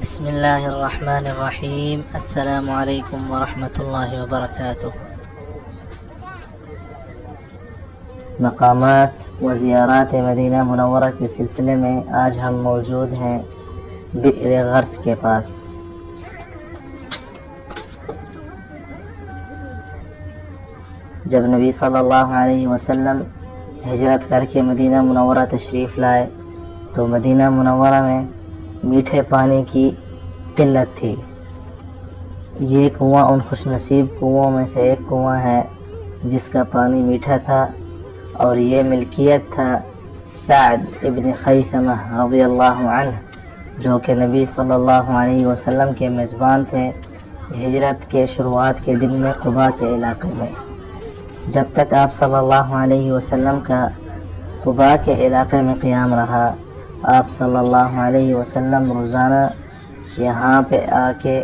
बिस्मिल्लाहिर्रहमानिर्रहीम। अस्सलामु अलैकुम वरहमतुल्लाहि वबरकातुह। मकामात व ज़ियारात मदीना मुनव्वरा के सिलसिले में आज हम मौजूद हैं बि'r गर्स के पास। जब नबी सल्लल्लाहु अलैहि वसल्लम हिजरत करके मदीना मुनव्वरा तशरीफ़ लाए तो मदीना मुनव्वरा में मीठे पानी की किल्लत थी। ये कुआं उन खुशनसीब कुओं में से एक कुआं है जिसका पानी मीठा था और ये मिल्कियत था साद इब्न खैसमा रज़ियल्लाहु अन्हु, जो कि नबी सल्लल्लाहु अलैहि वसल्लम के मेज़बान थे हिजरत के शुरुआत के दिन में क़ुबा के इलाक़े में। जब तक आप सल्लल्लाहु अलैहि वसल्लम का क़ुबा के इलाक़े में क़ियाम रहा, आप सल्लल्लाहु अलैहि वसल्लम रोज़ाना यहाँ पे आके